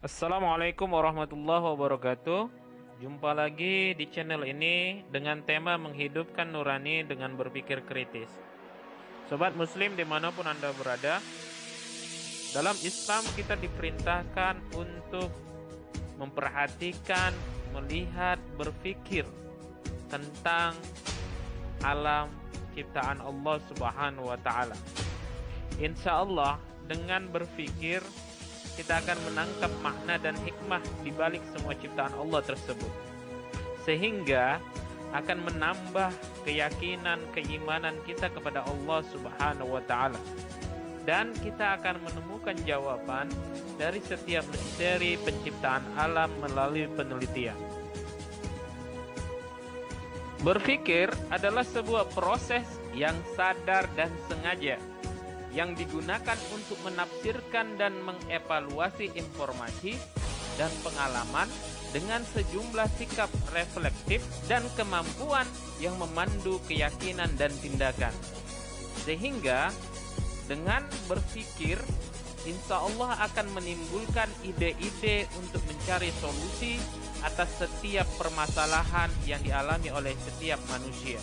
Assalamualaikum warahmatullahi wabarakatuh. Jumpa lagi di channel ini dengan tema menghidupkan nurani dengan berpikir kritis. Sobat muslim dimanapun Anda berada, dalam Islam kita diperintahkan untuk memperhatikan, melihat, berpikir tentang alam ciptaan Allah Subhanahu wa taala. Insya Allah dengan berpikir kita akan menangkap makna dan hikmah di balik semua ciptaan Allah tersebut. Sehingga akan menambah keyakinan, keimanan kita kepada Allah Subhanahu wa taala. Dan kita akan menemukan jawaban dari setiap misteri penciptaan alam melalui penelitian. Berpikir adalah sebuah proses yang sadar dan sengaja yang digunakan untuk menafsirkan dan mengevaluasi informasi dan pengalaman dengan sejumlah sikap reflektif dan kemampuan yang memandu keyakinan dan tindakan. Sehingga dengan berpikir, insya Allah akan menimbulkan ide-ide untuk mencari solusi atas setiap permasalahan yang dialami oleh setiap manusia.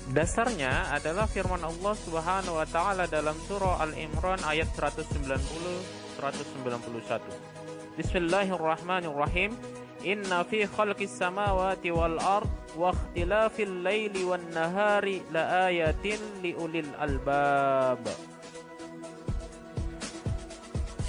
Dasarnya adalah firman Allah Subhanahu wa taala dalam surah Al-Imran ayat 190-191. Bismillahirrahmanirrahim. Inna fi khalqis samawati wal ard wa ikhtilafil laili wan nahari laayatin liulil albab.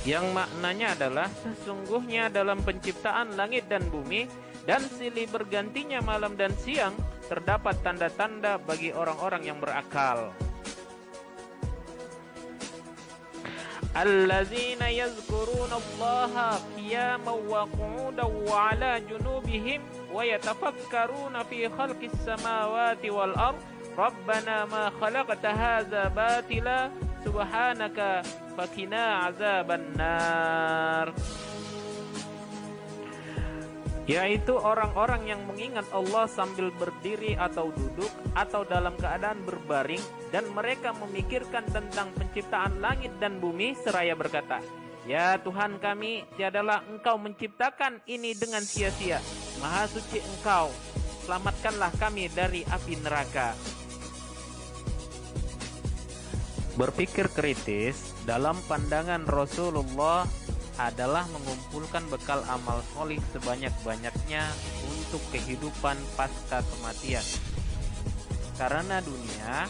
Yang maknanya adalah sesungguhnya dalam penciptaan langit dan bumi dan silih bergantinya malam dan siang terdapat tanda-tanda bagi orang-orang yang berakal. Allazina yazkurunallaha qiyaman wa qu'udan wa 'ala junubihim wa yatafakkaruna fi khalqis samawati wal ard rabbana ma khalaqta hadza batila subhanaka faqina 'adzabannar. Yaitu orang-orang yang mengingat Allah sambil berdiri atau duduk atau dalam keadaan berbaring, dan mereka memikirkan tentang penciptaan langit dan bumi seraya berkata, Ya Tuhan kami, tiadalah Engkau menciptakan ini dengan sia-sia. Maha suci Engkau, selamatkanlah kami dari api neraka. Berpikir kritis dalam pandangan Rasulullah adalah mengumpulkan bekal amal solih sebanyak-banyaknya untuk kehidupan pasca kematian. Karena dunia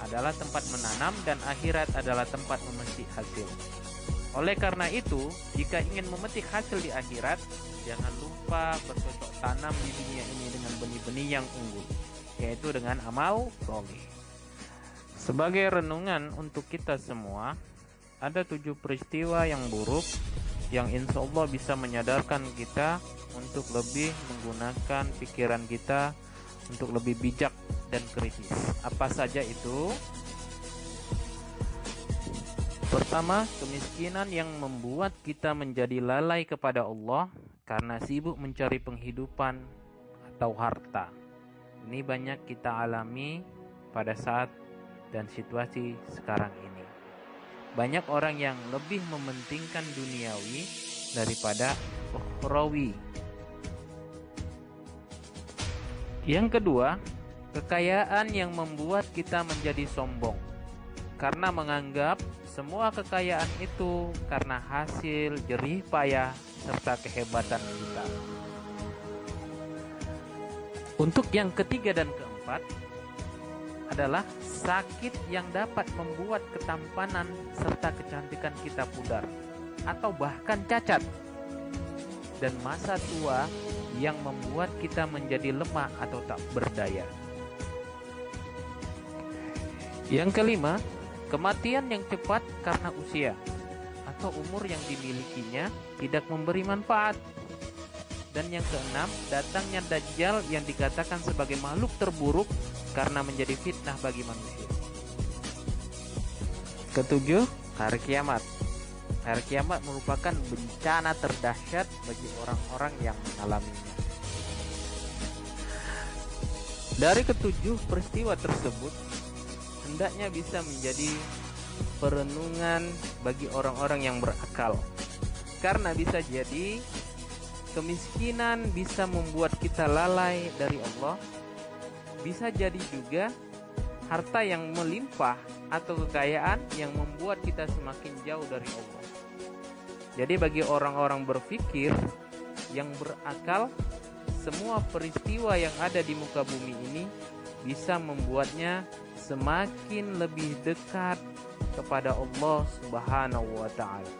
adalah tempat menanam dan akhirat adalah tempat memetik hasil. Oleh karena itu, jika ingin memetik hasil di akhirat, jangan lupa bercocok tanam di dunia ini dengan benih-benih yang unggul, yaitu dengan amal solih. Sebagai renungan untuk kita semua, ada 7 peristiwa yang buruk yang insya Allah bisa menyadarkan kita untuk lebih menggunakan pikiran kita untuk lebih bijak dan kritis. Apa saja itu? Pertama, kemiskinan yang membuat kita menjadi lalai kepada Allah karena sibuk mencari penghidupan atau harta. Ini banyak kita alami pada saat dan situasi sekarang ini. Banyak orang yang lebih mementingkan duniawi daripada ukhrawi. Yang kedua, kekayaan yang membuat kita menjadi sombong karena menganggap semua kekayaan itu karena hasil jerih payah serta kehebatan kita. Untuk yang ketiga dan keempat adalah sakit yang dapat membuat ketampanan serta kecantikan kita pudar atau bahkan cacat, dan masa tua yang membuat kita menjadi lemah atau tak berdaya. Yang kelima, kematian yang cepat karena usia atau umur yang dimilikinya tidak memberi manfaat. Dan yang keenam, datangnya Dajjal yang dikatakan sebagai makhluk terburuk karena menjadi fitnah bagi manusia. Ketujuh, hari kiamat. Hari kiamat merupakan bencana terdahsyat bagi orang-orang yang mengalaminya. Dari ketujuh peristiwa tersebut, hendaknya bisa menjadi perenungan bagi orang-orang yang berakal. Karena bisa jadi kemiskinan bisa membuat kita lalai dari Allah. Bisa jadi juga harta yang melimpah atau kekayaan yang membuat kita semakin jauh dari Allah. Jadi bagi orang-orang berpikir yang berakal, semua peristiwa yang ada di muka bumi ini bisa membuatnya semakin lebih dekat kepada Allah Subhanahu wa ta'ala.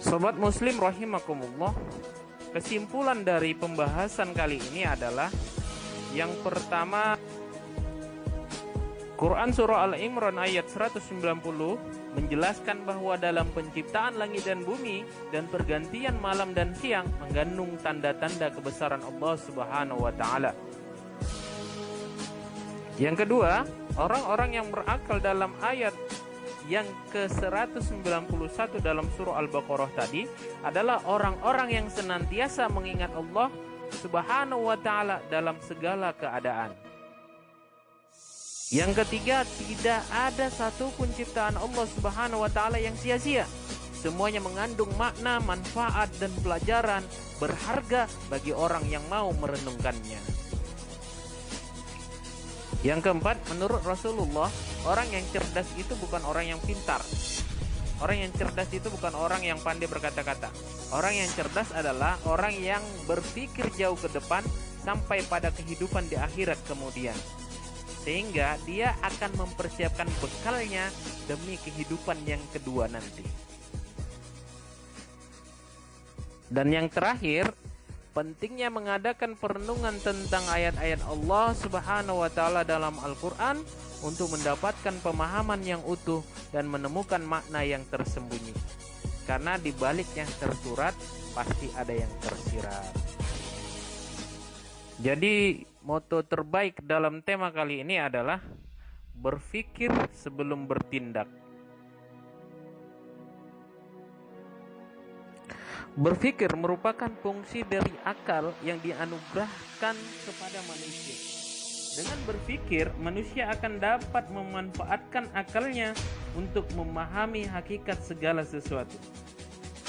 Sobat Muslim rahimakumullah, kesimpulan dari pembahasan kali ini adalah yang pertama, Quran Surah Al-Imran ayat 190 menjelaskan bahwa dalam penciptaan langit dan bumi dan pergantian malam dan siang mengandung tanda-tanda kebesaran Allah Subhanahu wa ta'ala. Yang kedua, orang-orang yang berakal dalam ayat yang ke-191 dalam surah Al-Baqarah tadi adalah orang-orang yang senantiasa mengingat Allah Subhanahu wa ta'ala dalam segala keadaan. Yang ketiga, tidak ada satupun ciptaan Allah Subhanahu wa ta'ala yang sia-sia. Semuanya mengandung makna, manfaat, dan pelajaran berharga bagi orang yang mau merenungkannya. Yang keempat, menurut Rasulullah, orang yang cerdas itu bukan orang yang pintar. Orang yang cerdas itu bukan orang yang pandai berkata-kata. Orang yang cerdas adalah orang yang berpikir jauh ke depan sampai pada kehidupan di akhirat kemudian. Sehingga dia akan mempersiapkan bekalnya demi kehidupan yang kedua nanti. Dan yang terakhir, pentingnya mengadakan perenungan tentang ayat-ayat Allah Subhanahu wa ta'ala dalam Al-Quran untuk mendapatkan pemahaman yang utuh dan menemukan makna yang tersembunyi. Karena di balik yang tersurat pasti ada yang tersirat. Jadi moto terbaik dalam tema kali ini adalah berpikir sebelum bertindak. Berpikir merupakan fungsi dari akal yang dianugerahkan kepada manusia. Dengan berpikir, manusia akan dapat memanfaatkan akalnya untuk memahami hakikat segala sesuatu.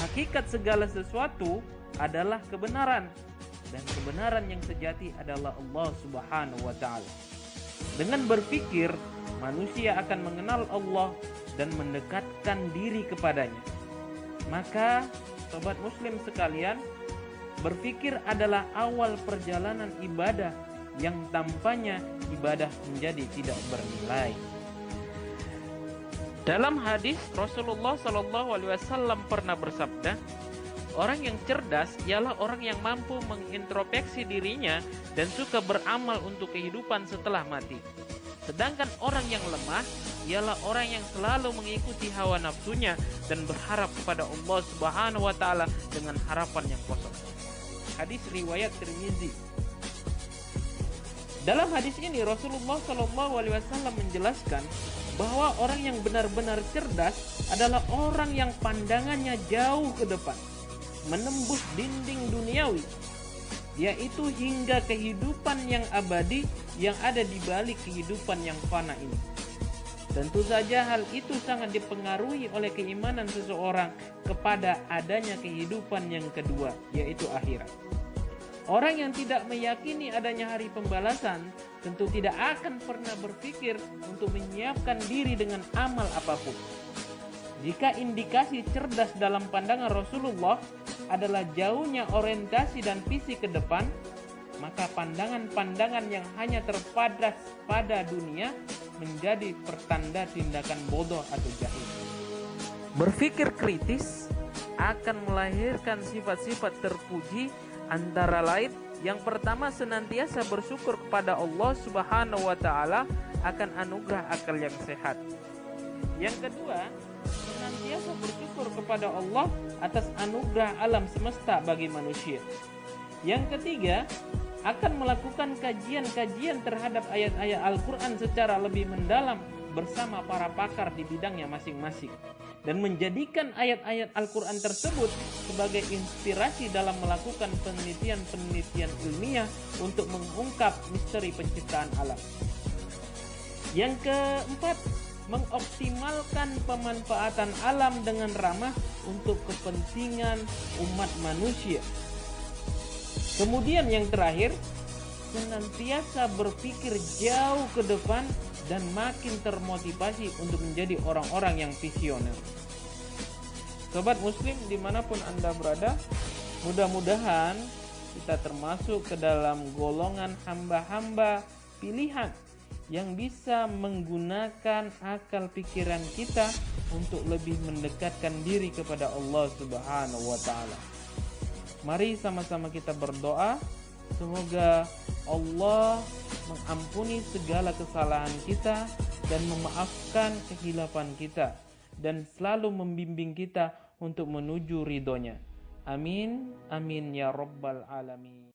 Hakikat segala sesuatu adalah kebenaran, dan kebenaran yang sejati adalah Allah Subhanahu wa ta'ala. Dengan berpikir, manusia akan mengenal Allah dan mendekatkan diri kepadanya. Maka, sobat muslim sekalian, berpikir adalah awal perjalanan ibadah yang tampaknya ibadah menjadi tidak bernilai. Dalam hadis, Rasulullah SAW pernah bersabda, orang yang cerdas ialah orang yang mampu mengintrospeksi dirinya dan suka beramal untuk kehidupan setelah mati. Sedangkan orang yang lemah ialah orang yang selalu mengikuti hawa nafsunya dan berharap kepada Allah Subhanahu wa ta'ala dengan harapan yang kosong. Hadis riwayat Tirmizi. Dalam hadis ini Rasulullah SAW menjelaskan bahwa orang yang benar-benar cerdas adalah orang yang pandangannya jauh ke depan, menembus dinding duniawi, yaitu hingga kehidupan yang abadi yang ada di balik kehidupan yang fana ini. Tentu saja hal itu sangat dipengaruhi oleh keimanan seseorang kepada adanya kehidupan yang kedua, yaitu akhirat. Orang yang tidak meyakini adanya hari pembalasan tentu tidak akan pernah berpikir untuk menyiapkan diri dengan amal apapun. Jika indikasi cerdas dalam pandangan Rasulullah adalah jauhnya orientasi dan visi ke depan, maka pandangan-pandangan yang hanya terpadas pada dunia menjadi pertanda tindakan bodoh atau jahil. Berpikir kritis akan melahirkan sifat-sifat terpuji, antara lain yang pertama senantiasa bersyukur kepada Allah Subhanahu wa ta'ala akan anugerah akal yang sehat. Yang kedua, senantiasa bersyukur kepada Allah atas anugerah alam semesta bagi manusia. Yang ketiga, akan melakukan kajian-kajian terhadap ayat-ayat Al-Quran secara lebih mendalam bersama para pakar di bidangnya masing-masing, dan menjadikan ayat-ayat Al-Quran tersebut sebagai inspirasi dalam melakukan penelitian-penelitian ilmiah untuk mengungkap misteri penciptaan alam. Yang keempat, mengoptimalkan pemanfaatan alam dengan ramah untuk kepentingan umat manusia. Kemudian yang terakhir, senantiasa berpikir jauh ke depan dan makin termotivasi untuk menjadi orang-orang yang visioner. Sobat Muslim dimanapun Anda berada, mudah-mudahan kita termasuk ke dalam golongan hamba-hamba pilihan yang bisa menggunakan akal pikiran kita untuk lebih mendekatkan diri kepada Allah Subhanahu wa taala. Mari sama-sama kita berdoa, semoga Allah mengampuni segala kesalahan kita dan memaafkan kehilapan kita dan selalu membimbing kita untuk menuju ridhonya. Amin, amin ya rabbal alamin.